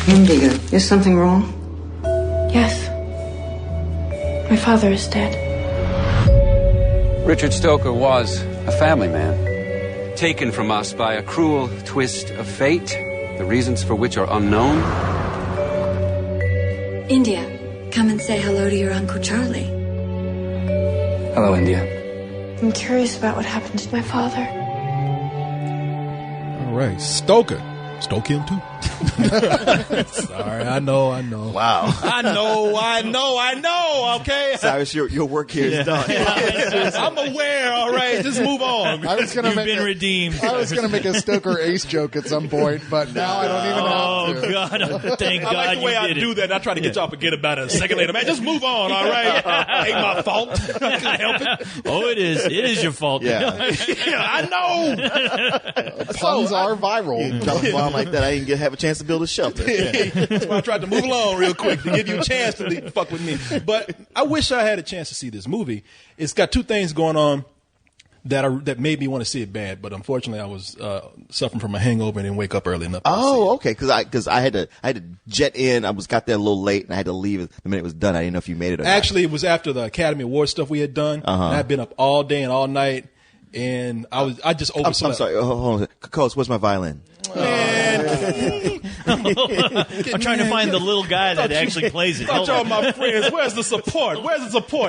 India, is something wrong? Yes. My father is dead. Richard Stoker was a family man, taken from us by a cruel twist of fate, the reasons for which are unknown. India, come and say hello to your Uncle Charlie. Hello, India. I'm curious about what happened to my father. All right, Stoker. Stoke him too. Sorry, I know. Wow. I know. Okay. Cyrus, your work here is done. I'm aware. All right, just move on. You've been redeemed. I was going to make a Stoker Ace joke at some point, but now I don't even have to. Oh, God. Thank God. I like the way I did do that, and I try to get y'all to forget about it a second later. Man, just move on, all right? Ain't my fault. I can't help it. Oh, it is. It is your fault. Yeah. I know. Puns are viral. Drop a bomb like that, I didn't have a chance to build a shelter. That's why I tried to move along real quick to give you a chance to fuck with me. But I wish I had a chance to see this movie. It's got two things going on that made me want to see it bad. But unfortunately, I was suffering from a hangover and didn't wake up early enough. Oh, okay. Because I had to jet in. Got there a little late, and I had to leave the minute it was done. I didn't know if you made it or Actually, it was after the Academy Awards stuff we had done. And I'd been up all day and all night, and I just overslept. I'm sorry. Hold on. Coach, where's my violin? Man. I'm trying to find the little guy that actually plays it. Thought y'all my friends. Where's the support?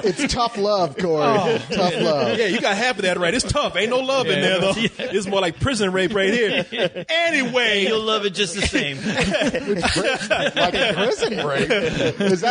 It's tough love, Corey. Tough love. Yeah, you got half of that right. It's tough. Ain't no love in there, though. Yeah. It's more like prison rape right here. Anyway. You'll love it just the same. Like Prison Break.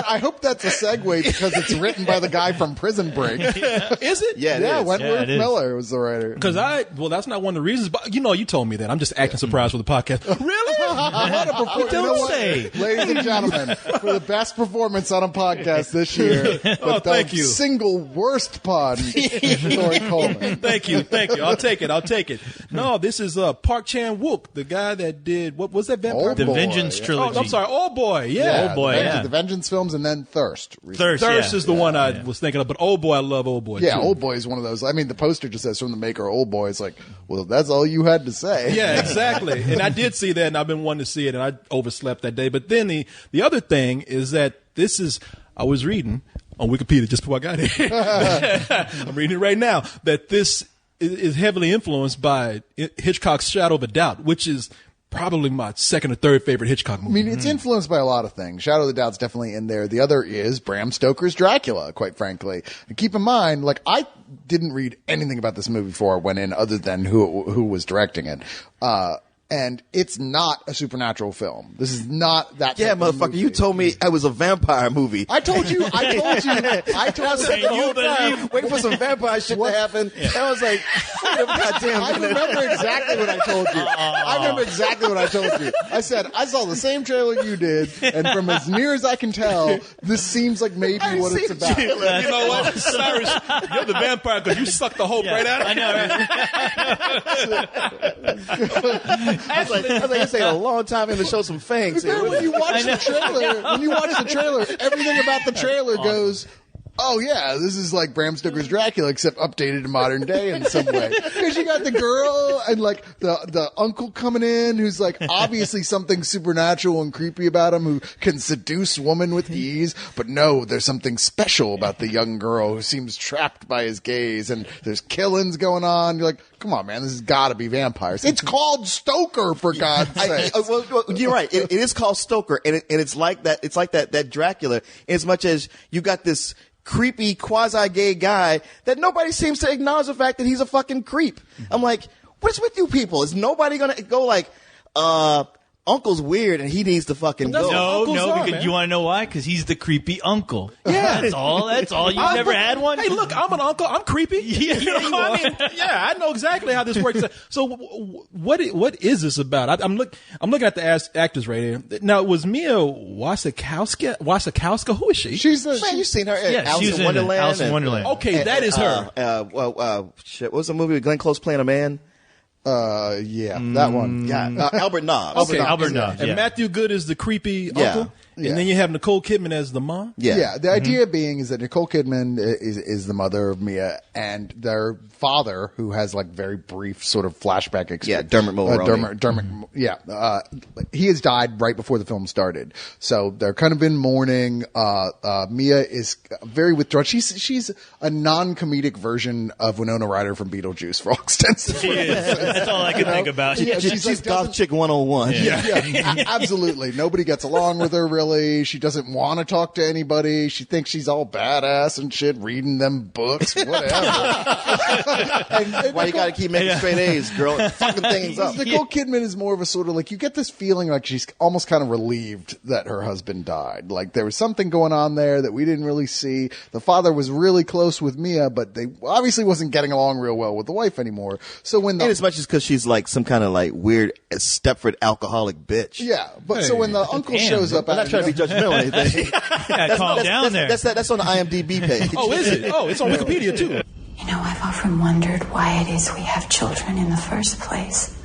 I hope that's a segue because it's written by the guy from Prison Break. Is it? Yeah, Wentworth Miller was the writer. Because that's not one of the reasons, but you told me that. I'm just acting surprised for the podcast. Really? What a performance. Don't say. Ladies and gentlemen, for the best performance on a podcast this year, thank you. Single worst pun, Corey Coleman. Thank you. I'll take it. No, this is Park Chan-wook, the guy that did, what was that vampire? The Vengeance trilogy. Oh, I'm sorry, Old Boy, yeah. Old Boy, the Vengeance films, and then Thirst. Thirst is the one I was thinking of, but Old Boy, I love Old Boy, yeah, too. Old Boy is one of those. I mean, the poster just says from the maker Old Boy. It's like, well, that's all you had to say. Yeah, exactly. And I did see that, and I've been wanting to see it, and I overslept that day. But then the other thing is that I was reading on Wikipedia just before I got here. I'm reading it right now, that this is heavily influenced by Hitchcock's Shadow of a Doubt, which is probably my second or third favorite Hitchcock movie. I mean, it's influenced by a lot of things. Shadow of the Doubt's definitely in there. The other is Bram Stoker's Dracula, quite frankly. And keep in mind, I didn't read anything about this movie before I went in other than who was directing it. And it's not a supernatural film. This is not that. Yeah, motherfucker, you told me it was a vampire movie. I told you. I told you. Waiting for some vampire shit to happen. Yeah. I was like, wait a goddamn minute. I remember exactly what I told you. I remember exactly what I told you. I said, I saw the same trailer you did, and from as near as I can tell, this seems like maybe what it's about. You know what, Cyrus, you're the vampire because you sucked the hope right out of it. I know, right? I was like, it's taking a long time to show some fangs. Then when you watch the trailer, everything about the trailer goes, oh yeah, this is like Bram Stoker's Dracula, except updated to modern day in some way. Because you got the girl and like the uncle coming in who's like obviously something supernatural and creepy about him, who can seduce women with ease. But no, there's something special about the young girl who seems trapped by his gaze, and there's killings going on. You're like, come on, man, this has got to be vampires. It's called Stoker, for God's sake. Well, you're right. It is called Stoker, and it's like that. It's like that Dracula. As much as you got this creepy quasi-gay guy that nobody seems to acknowledge the fact that he's a fucking creep. I'm like, what's with you people? Is nobody gonna go like, Uncle's weird and he needs to fucking go? No, because you want to know why? Because he's the creepy uncle. Yeah, that's all. You've never had one. Hey, look, I'm an uncle. I'm creepy. Yeah, I know exactly how this works. So, what is this about? I'm looking at the actors right here. Now, was Mia Wasikowska? Who is she? Man, you've seen her. Alice in Wonderland. Alice in Wonderland. Okay, that is her. Shit. What was the movie with Glenn Close playing a man? That one. Yeah, Albert Nobbs. Okay, Albert Nobbs. And Matthew Good is the creepy uncle. And then you have Nicole Kidman as the mom. Yeah. The idea being is that Nicole Kidman is the mother of Mia, and their father, who has like very brief sort of flashback experience. Yeah, Dermot Mulroney. Dermot, he has died right before the film started, so they're kind of in mourning. Mia is very withdrawn. She's a non-comedic version of Winona Ryder from Beetlejuice for all extents. That's all I can think about. Yeah, She's like, goth chick 101. yeah, absolutely. Nobody gets along with her, really. She doesn't want to talk to anybody. She thinks she's all badass and shit, reading them books, whatever. Why you got to keep making straight A's, girl? Fucking things up. Nicole Kidman is more of a sort of like, you get this feeling like she's almost kind of relieved that her husband died. Like there was something going on there that we didn't really see. The father was really close with Mia, but they obviously wasn't getting along real well with the wife anymore. So when And as much as because she's like some kind of like weird Stepford alcoholic bitch. yeah, but so when the uncle shows up, I'm not trying to be judgmental or anything. Yeah, calm down there. That's on the IMDb page. Oh, is it? Oh, it's on Wikipedia too. You know, I've often wondered why it is we have children in the first place.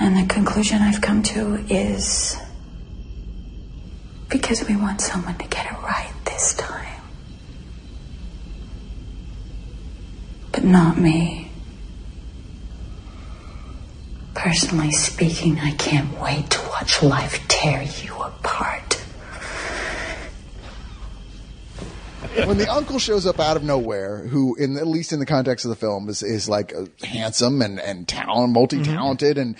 And the conclusion I've come to is because we want someone to get it right this time. But not me. Personally speaking, I can't wait to watch life tear you apart. when the uncle shows up out of nowhere, who, at least in the context of the film, is like handsome and multi-talented, and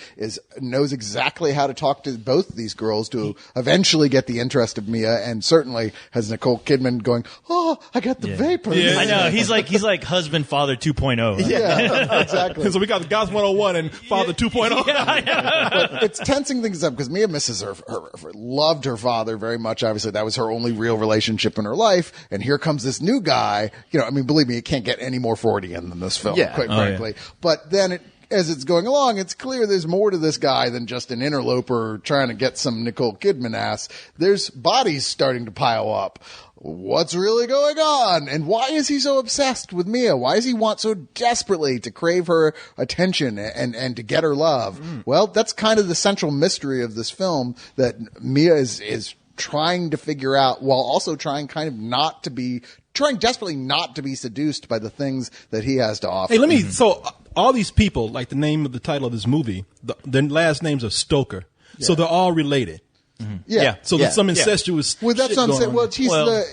knows exactly how to talk to both of these girls to eventually get the interest of Mia, and certainly has Nicole Kidman going, "Oh, I got the vapor." Yeah. I know he's like husband father 2.0. Yeah, exactly. So we got the Goth 101 and Father 2.0. But it's tensing things up because Mia misses her loved her father very much. Obviously, that was her only real relationship in her life. And here comes this new guy. You know, I mean, believe me, it can't get any more Freudian than this film, quite frankly. Yeah. But then as it's going along, it's clear there's more to this guy than just an interloper trying to get some Nicole Kidman ass. There's bodies starting to pile up. What's really going on? And why is he so obsessed with Mia? Why does he want so desperately to crave her attention and to get her love? Well, that's kind of the central mystery of this film, that Mia is trying to figure out, while also trying desperately not to be seduced by the things that he has to offer. Hey, so all these people, like the name of the title of this movie, their last names are Stoker. Yeah. So they're all related. Mm-hmm. Yeah. So there's some incestuous. Well, that's what I'm saying. Well,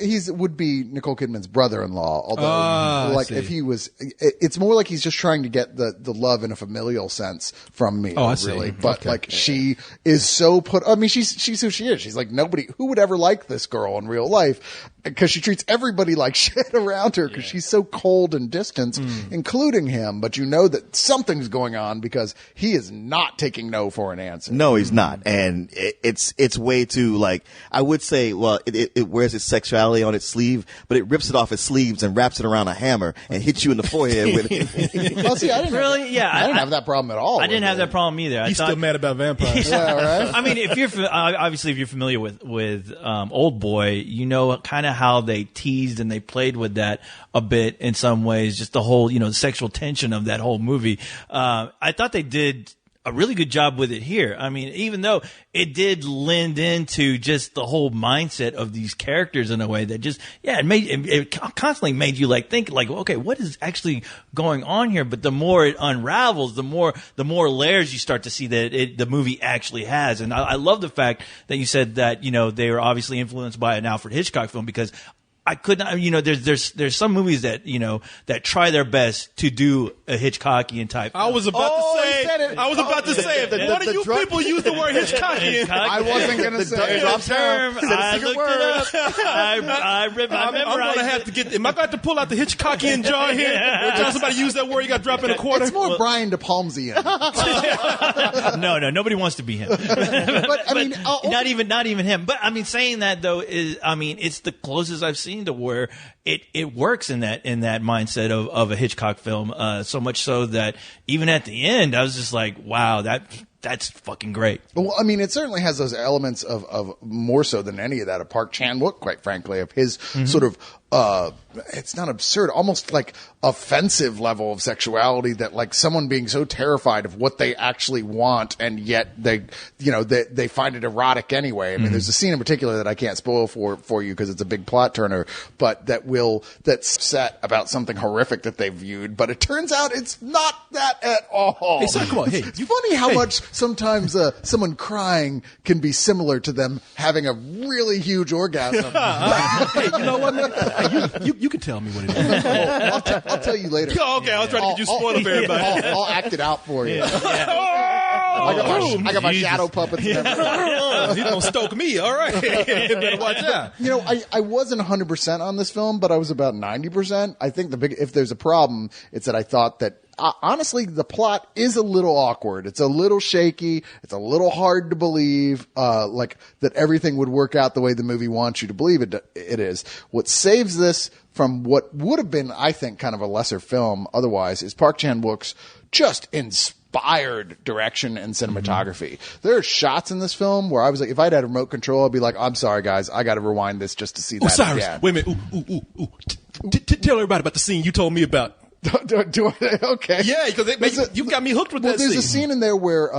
he's would be Nicole Kidman's brother-in-law. Although, if he was, it's more like he's just trying to get the love in a familial sense from me. Oh, I see. Really. But she is so she's who she is. She's like, nobody who would ever like this girl in real life, because she treats everybody like shit around her because she's so cold and distant, including him. But you know that something's going on because he is not taking no for an answer. No, he's not. And it's way too, like, I would say, well, it wears its sexuality on its sleeve, but it rips it off its sleeves and wraps it around a hammer and hits you in the forehead with it. Well, see, I didn't have that problem at all. I didn't have that problem either. He's still mad about vampires. Yeah, right? I mean, if you're familiar with Old Boy, you know kind of how they teased and they played with that a bit in some ways, just the whole, the sexual tension of that whole movie. I thought they did a really good job with it here. I mean, even though it did lend into just the whole mindset of these characters in a way that just, it constantly made you think okay, what is actually going on here? But the more it unravels, the more layers you start to see that the movie actually has. And I love the fact that you said that, they were obviously influenced by an Alfred Hitchcock film, because I could not, there's some movies that, that try their best to do a Hitchcockian type. I was about to say it. One of you people use the word Hitchcockian. I wasn't going to say it. Term. I looked it up. I remember. I'm going to have to get, am I going to pull out the Hitchcockian jar here? Every time somebody use that word, you got to drop in a quarter? It's more Brian De Palmsian. No, nobody wants to be him. But I mean, not even him. But I mean, saying that though it's the closest I've seen to where it works in that mindset of a Hitchcock film, so much so that even at the end I was just like, wow, that that's fucking great. Well, I mean, it certainly has those elements of more so than any of that of Park Chan-wook, quite frankly, of his sort of it's not absurd, almost like offensive level of sexuality that like someone being so terrified of what they actually want and yet they find it erotic anyway. I mean, there's a scene in particular that I can't spoil for you because it's a big plot turner, but that's set about something horrific that they viewed, but it turns out it's not that at all. Hey, son, come on. Hey, it's funny how much sometimes someone crying can be similar to them having a really huge orgasm. Hey, you know what, man? You can tell me what it is. I'll tell you later. Oh, okay, I was trying to get you spoiled for everybody. I'll act it out for you. Oh, I got my shadow puppets and everything. He's gonna stoke me. All right, better watch out. You know, I wasn't 100% on this film, but I was about 90%. I think if there's a problem, it's that I thought that honestly, the plot is a little awkward. It's a little shaky. It's a little hard to believe, like that everything would work out the way the movie wants you to believe it is. What saves this from what would have been, I think, kind of a lesser film otherwise is Park Chan-wook's just inspired direction and cinematography. There are shots in this film where I was like, if I'd had a remote control, I'd be like, I'm sorry, guys, I got to rewind this just to see that Cyrus, again. wait a minute. Ooh. Tell everybody about the scene you told me about. Do I? Okay. Yeah, because you got me hooked with that scene. There's a scene in there where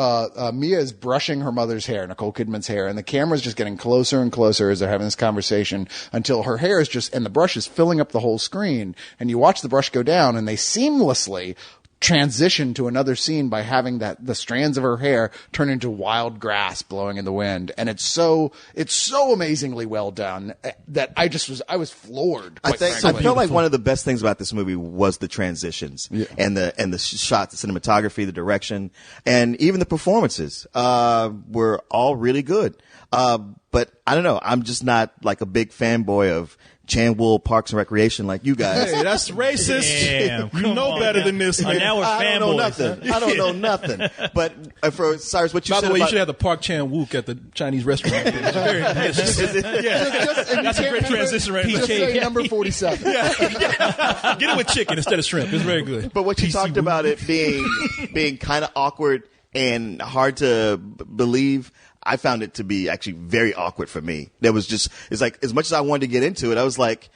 Mia is brushing her mother's hair, Nicole Kidman's hair, and the camera's just getting closer and closer as they're having this conversation until her hair is just, and the brush is filling up the whole screen, and you watch the brush go down, and they seamlessly transition to another scene by having the strands of her hair turn into wild grass blowing in the wind, and it's so amazingly well done that I was floored. I felt like one of the best things about this movie was the transitions and the shots, the cinematography, the direction, and even the performances were all really good. But I don't know, I'm just not like a big fanboy of Chan-wook Parks and Recreation like you guys. Hey, that's racist. Damn, you know better than this. Oh, now we're I don't know fanboys. nothing. I don't know nothing. But for Cyrus, what you By said the way, you about- should have the Park Chan-wook at the Chinese restaurant. It's very that's a great transition right Just there. say number 47. Get it with chicken instead of shrimp. It's very good. But what you talked about it being kind of awkward and hard to believe, I found it to be actually very awkward for me. It's like, as much as I wanted to get into it, I was like,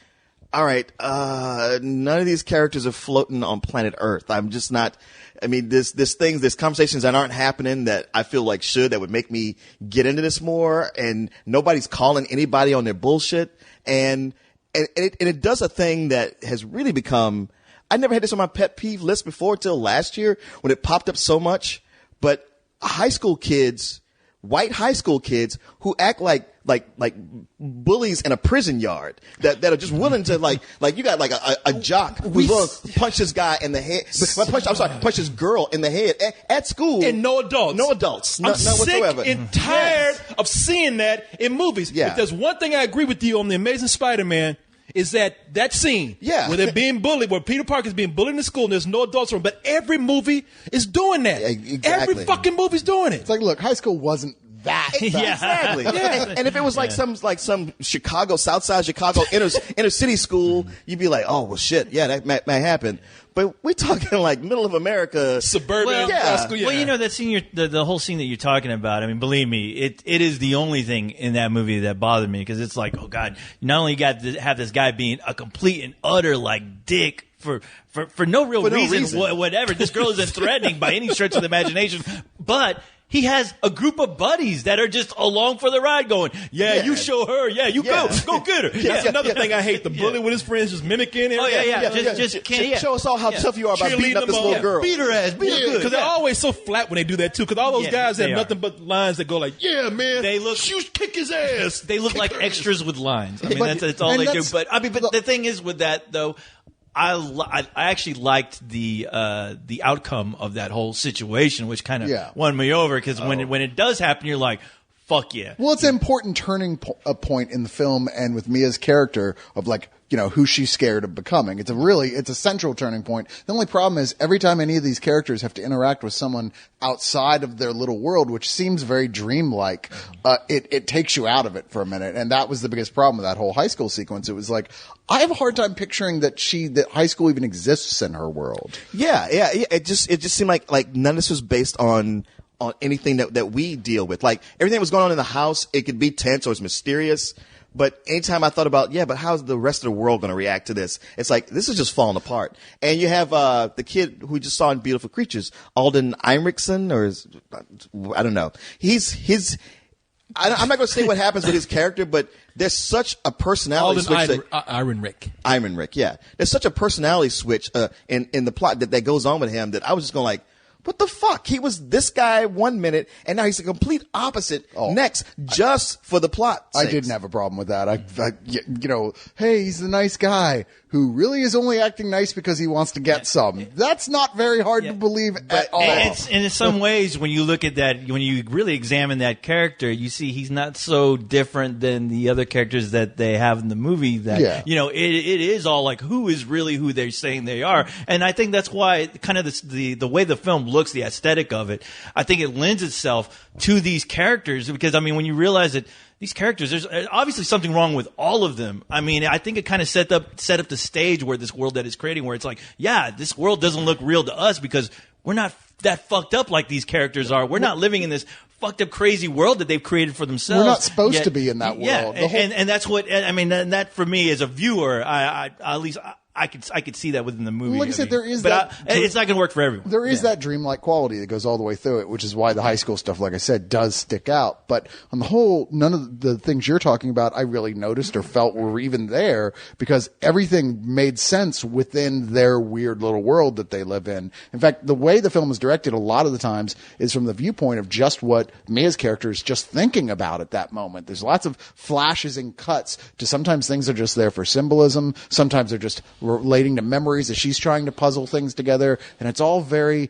all right, none of these characters are floating on planet Earth. I'm just not, I mean, there's conversations that aren't happening that I feel like that would make me get into this more, and nobody's calling anybody on their bullshit. And it does a thing that has really become, I never had this on my pet peeve list before till last year when it popped up so much, but white high school kids who act like bullies in a prison yard that are just willing to like you got like a jock who's willing to punch this guy in the head, punch this girl in the head at school. And no adults. None whatsoever. I'm sick and tired of seeing that in movies. Yeah. If there's one thing I agree with you on The Amazing Spider-Man, is that scene where they're being bullied, where Peter Parker is being bullied in school and there's no adults around. But every movie is doing that. Yeah, exactly. Every fucking movie's doing it. It's like, look, high school wasn't that. Exactly. And if it was like some Chicago, Southside Chicago inner city school, you'd be like, oh well, shit, yeah, that might happen. But we're talking like middle of America, suburban. Well, you know that scene, the whole scene that you're talking about. I mean, believe me, it is the only thing in that movie that bothered me because it's like, oh god, you not only got to have this guy being a complete and utter like dick for no real reason. Whatever. This girl isn't threatening by any stretch of the imagination, but he has a group of buddies that are just along for the ride going, you show her. Yeah, you go get her. That's another thing I hate. The bully with his friends just mimicking. Just can't show us all how tough you are by beating up this little girl. Beat her ass. Beat her good. Because they're always so flat when they do that too. Because all those guys have nothing but lines that go like, yeah, man, you kick his ass. They look like extras with lines. I mean, that's all they do. But the thing is with that though, I actually liked the outcome of that whole situation, which kind of won me over because when it does happen, you're like, fuck yeah. Well, it's an important turning point in the film and with Mia's character of like, you know, who she's scared of becoming. It's a central turning point. The only problem is every time any of these characters have to interact with someone outside of their little world, which seems very dreamlike, it takes you out of it for a minute. And that was the biggest problem with that whole high school sequence. It was like, I have a hard time picturing that high school even exists in her world. Yeah. It just seemed like none of this was based on anything that we deal with. Like everything that was going on in the house, it could be tense or it's mysterious. But anytime I thought about, but how's the rest of the world going to react to this? It's like, this is just falling apart. And you have, the kid who we just saw in Beautiful Creatures, Alden Ehrenreich, I don't know. I'm not going to say what happens with his character, but there's such a personality switch. Ehrenreich, yeah. There's such a personality switch, in the plot that goes on with him that I was just going like, what the fuck? He was this guy 1 minute, and now he's a complete opposite next, just for the plot. I didn't have a problem with that. Hey, he's the nice guy who really is only acting nice because he wants to get some. That's not very hard to believe at all. And in some ways, when you look at that, when you really examine that character, you see he's not so different than the other characters that they have in the movie. That it is all like, who is really who they're saying they are. And I think that's why kind of the way the film looks, the aesthetic of it, I think it lends itself to these characters, because I mean, when you realize that these characters, there's obviously something wrong with all of them. I mean, I think it kind of set up the stage where this world that it's creating, where it's like, this world doesn't look real to us because we're not that fucked up like these characters are. We're not living in this fucked up crazy world that they've created for themselves. We're not supposed to be in that world. Yeah, and that's what, I mean, and that for me as a viewer, I could see that within the movie. Like I said, there is but it's not going to work for everyone. There is that dreamlike quality that goes all the way through it, which is why the high school stuff, like I said, does stick out. But on the whole, none of the things you're talking about I really noticed or felt were even there, because everything made sense within their weird little world that they live in. In fact, the way the film is directed a lot of the times is from the viewpoint of just what Mia's character is just thinking about at that moment. There's lots of flashes and cuts to sometimes things are just there for symbolism. Sometimes they're just relating to memories as she's trying to puzzle things together, and it's all very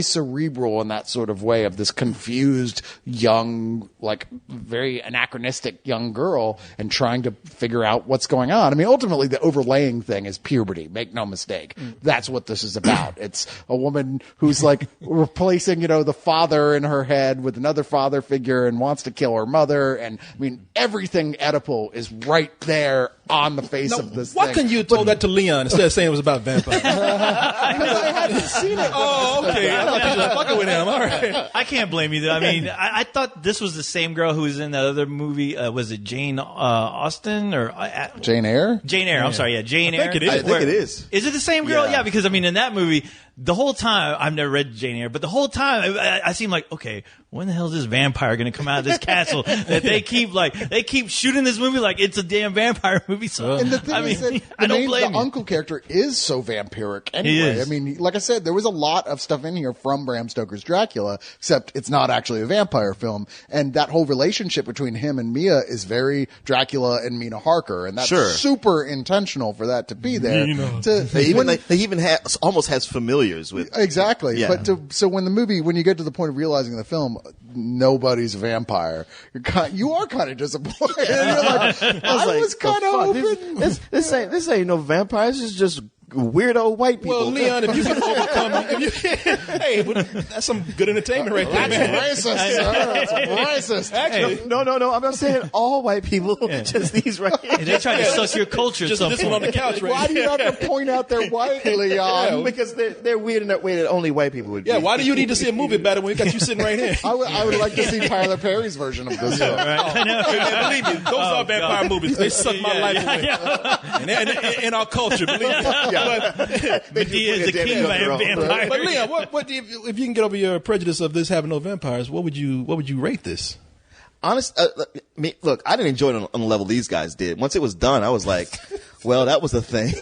cerebral in that sort of way of this confused young, like very anachronistic young girl and trying to figure out what's going on. I mean, ultimately the overlaying thing is puberty, make no mistake. That's what this is about. It's a woman who's like replacing, the father in her head with another father figure and wants to kill her mother, and I mean, everything Oedipal is right there on the face of this thing. Why couldn't you have told that to Leon instead of saying it was about vampires? Because I hadn't seen it. Oh, okay. I thought you were fucking with him. All right. I can't blame you. I mean, I thought this was the same girl who was in that other movie. Was it Jane Austen or Jane Eyre? Jane Eyre. I'm sorry. Yeah, Jane Eyre. I think it is. Is it the same girl? Yeah, because I mean, in that movie, the whole time, I've never read Jane Eyre, but the whole time I seem like, okay, when the hell is this vampire going to come out of this castle that they keep shooting this movie like it's a damn vampire movie? So and the thing is that the uncle character is so vampiric anyway. I mean, like I said, there was a lot of stuff in here from Bram Stoker's Dracula, except it's not actually a vampire film. And that whole relationship between him and Mia is very Dracula and Mina Harker, and that's super intentional for that to be there. They even almost has familiars with exactly. Yeah. But so when you get to the point of realizing in the film nobody's a vampire, you are kind of disappointed. You're like, I was kind of hoping this ain't no vampires. It's just weirdo white people. Well, Leon, if you can overcome, hey, that's some good entertainment right there. That's racist, sir. That's racist. Actually, no. I'm not saying all white people. Just these right here. They try to socioculture. Just this one on the couch, right? Why do you have to point out they're white, Leon? Because they're weird in that way that only white people would be. Yeah. Why do you need to see a movie about it when we got you sitting right here? I would like to see Tyler Perry's version of this. Believe me, those are vampire movies. They suck my life away. And in our culture, believe me. Medea is the king of vampires. But Leon, what if you can get over your prejudice of this having no vampires? What would you rate this? Look, I didn't enjoy it on the level these guys did. Once it was done, I was like, well, that was the thing.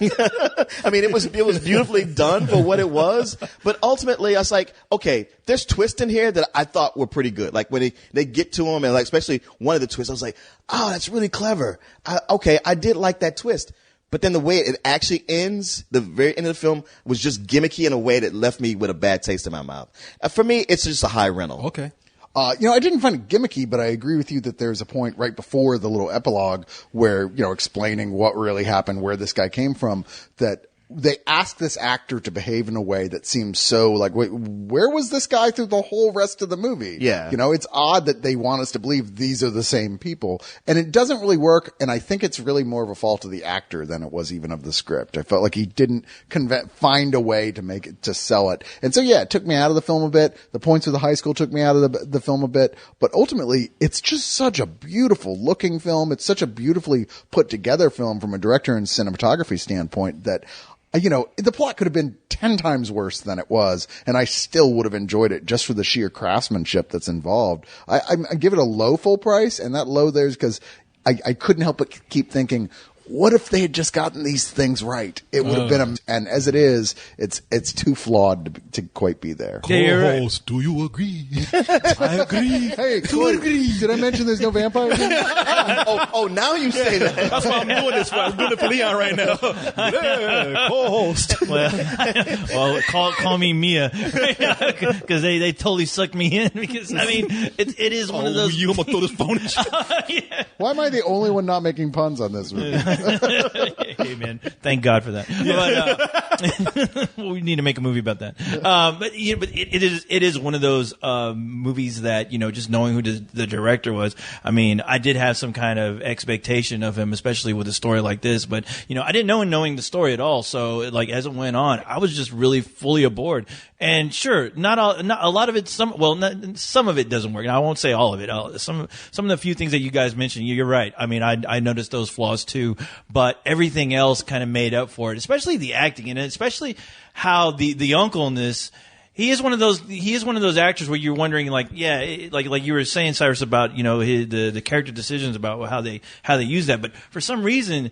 I mean, it was beautifully done for what it was. But ultimately, I was like, okay, there's twists in here that I thought were pretty good. Like when they get to them, and like especially one of the twists, I was like, oh, that's really clever. I did like that twist. But then the way it actually ends, the very end of the film, was just gimmicky in a way that left me with a bad taste in my mouth. For me, it's just a high rental. Okay. I didn't find it gimmicky, but I agree with you that there's a point right before the little epilogue where, explaining what really happened, where this guy came from, that they ask this actor to behave in a way that seems so like, wait, where was this guy through the whole rest of the movie? Yeah. You know, it's odd that they want us to believe these are the same people. And it doesn't really work. And I think it's really more of a fault of the actor than it was even of the script. I felt like he didn't find a way to make it, to sell it. And so, yeah, it took me out of the film a bit. The points of the high school took me out of the film a bit. But ultimately, it's just such a beautiful looking film. It's such a beautifully put together film from a director and cinematography standpoint that, you know, the plot could have been 10 times worse than it was, and I still would have enjoyed it just for the sheer craftsmanship that's involved. I give it a low full price, and that low there is because I couldn't help but keep thinking, what if they had just gotten these things right? It would have been and as it is, it's too flawed to quite be there. Co-host, do you agree? I agree. Hey, Clay, did I mention there's no vampires in it? Now you say that. That's why I'm doing this for. I'm doing it for Leon right now. Yeah, co-host. Well, call me Mia, because they totally sucked me in. Because I mean, it is one of those. You gonna throw this phone at you? Yeah. Why am I the only one not making puns on this movie? Hey man, thank God for that. But we need to make a movie about that. But it is one of those movies that, you know, just knowing who the director was. I mean, I did have some kind of expectation of him, especially with a story like this. But you know, I didn't know knowing the story at all. So like as it went on, I was just really fully aboard. And sure, not a lot of it. Some of it doesn't work. And I won't say all of it. Some of the few things that you guys mentioned, you're right. I mean, I noticed those flaws too, but everything else kind of made up for it, especially the acting and especially how the uncle in this. He is one of those actors where you're wondering, like, yeah, like you were saying, Cyrus, about, you know, the character decisions about how they use that. But for some reason,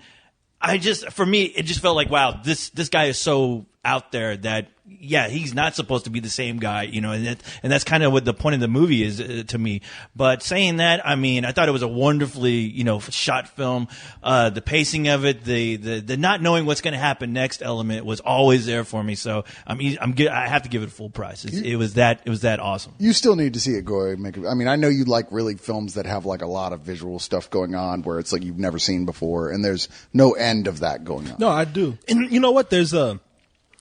for me, it just felt like, wow, this guy is so out there that, yeah, he's not supposed to be the same guy, you know, and that's kind of what the point of the movie is to me. But saying that, I mean, I thought it was a wonderfully, you know, shot film. The pacing of it, the not knowing what's going to happen next element was always there for me. So I have to give it a full price. It was that awesome. You still need to see it, Goy. I mean, I know you like really films that have like a lot of visual stuff going on where it's like you've never seen before, and there's no end of that going on. No, I do. And you know what?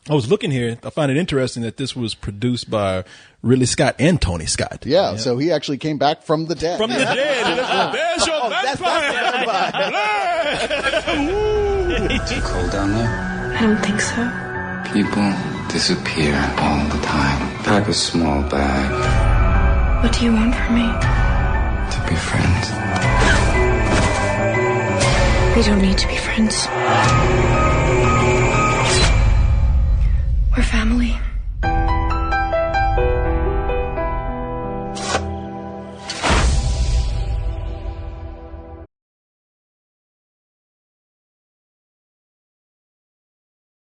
I was looking here. I find it interesting that this was produced by Ridley Scott and Tony Scott. Yeah, so he actually came back from the dead. From the dead. There's your vampire. Too cold down there? I don't think so. People disappear all the time. Pack a small bag. What do you want from me? To be friends. We don't need to be friends.